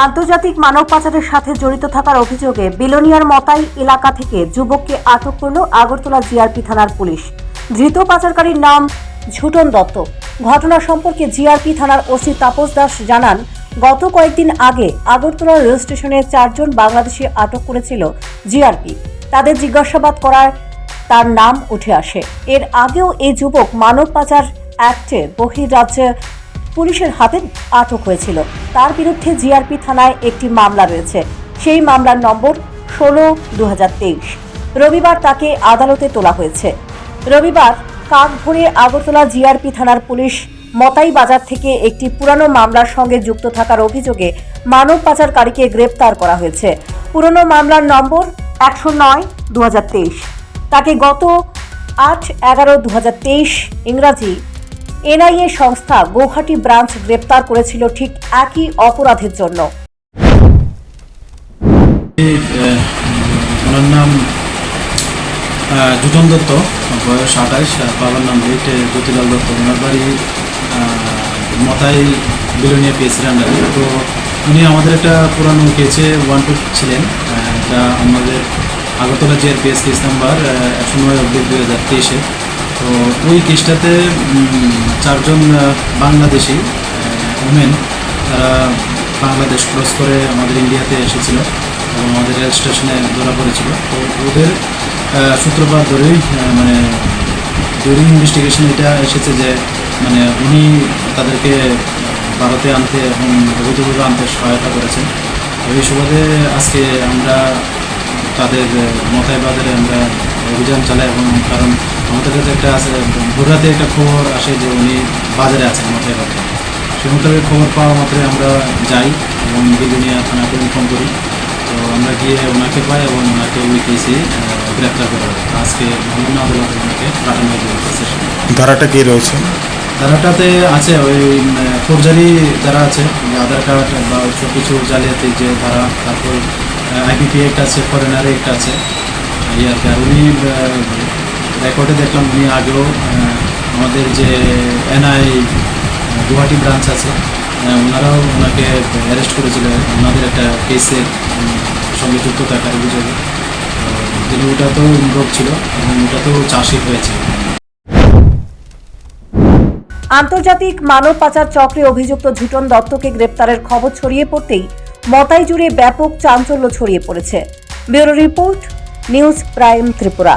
আন্তর্জাতিক মানব পাচারের সাথে জড়িত থাকার অভিযোগে বিলোনিয়ার মতাই এলাকা থেকে যুবককে আটক করল আগরতলা জিআরপি থানার পুলিশ। ধৃত পাচারকারীর নাম ঝুটন দত্ত। ঘটনা সম্পর্কে জিআরপি থানার ওসি তাপস দাস জানান, গত কয়েকদিন আগে আগরতলা রেল স্টেশনে 4 জন বাংলাদেশি আটক করেছিল জিআরপি। তাদের জিজ্ঞাসাবাদ করার তার নাম উঠে আসে। এর আগেও এই যুবক মানব পাচার অ্যাক্টে বহির্রাজ্যে পুলিশের হাতে আটক হয়েছিল। তার বিরুদ্ধে জিআরপি থানায় একটি মামলা রয়েছে। সেই মামলার নম্বর 16/2023। রবিবার তাকে আদালতে তোলা হয়েছে। রবিবার কাক ভরে আগরতলা জিআরপি থানার পুলিশ মতাই বাজার থেকে একটি পুরানো মামলার সঙ্গে যুক্ত থাকার অভিযোগে মানব পাচারকারীকে গ্রেপ্তার করা হয়েছে। পুরনো মামলার নম্বর 109/2023। তাকে গত 8/11/2023 ইংরাজি এনআইএ সংস্থা গৌহাটি ব্রাঞ্চ গ্রেপ্তার করেছিল ঠিক একই অপরাধের জন্য। ওনার নাম ঝুটন দত্ত, বয়স 28, বাবার নাম জ্যোতিলাল দত্ত। ওনার বাড়ি মতাই বিলোনিয়া পিএসির আন্ডারে। তো উনি আমাদের একটা পুরানো কেসে 1-2 ছিলেন। এটা আমাদের আগরতলা জিআরপিএস কেস নাম্বার 109/2023। তো ওই কেসটাতে 4 জন বাংলাদেশি ওমেন, তারা বাংলাদেশ ক্রস করে আমাদের ইন্ডিয়াতে এসেছিল এবং আমাদের রেল স্টেশনে ধরা পড়েছিল। তো ওদের সূত্রপাত ধরেই ডিউরিং ইনভেস্টিগেশন এটা এসেছে যে উনি তাদেরকে ভারতে আনতে এবং অবৈধভাবে আনতে সহায়তা করেছেন। এই সুবাদে আজকে আমরা তাদের মতাই বাজারে আমরা অভিযান চালাই এবং কারণ আমাদের কাছে একটা আছে, ভোররাতে একটা খবর আসে যে উনি বাজারে আছেন মতাই বাজারে। সে মোতাবেক খবর পাওয়া মাত্রই আমরা যাই এবং বিলোনিয়া থানাকে ইনফর্ম করি। তো আমরা গিয়ে ওনাকে পাই এবং ওনাকে ওই কেসে গ্রেপ্তার করা হয়। আজকে বিভিন্ন আদালতে ওনাকে পাঠানো হয়েছে। ধারাটা কি রয়েছে? ধারাটাতে আছে ওই ফৌজদারি ধারা আছে, আধার কার্ড বা সব কিছু জালিয়াতি যে ধারা, তারপর আইপিপি একটা আছে, ফরেনারে একটা আছে। আর উনি রেকর্ডে দেখলাম উনি আগেও আমাদের যে এনআই গুয়াহাটি ব্রাঞ্চ আছে, ওনারাও ওনাকে অ্যারেস্ট করেছিল ওনাদের একটা কেসের সঙ্গে যুক্ত থাকার অভিযোগে। তিনি ওটাতেও ইনভলভ ছিল এবং ওটাতেও চার্জশিট হয়েছে। আন্তর্জাতিক মানব পাচার চক্রে অভিযুক্ত ঝুটন দত্তকে গ্রেপ্তারের খবর ছড়িয়ে পড়তেই মতাই জুড়ে ব্যাপক চাঞ্চল্য ছড়িয়ে পড়েছে। Bureau report, news prime Tripura.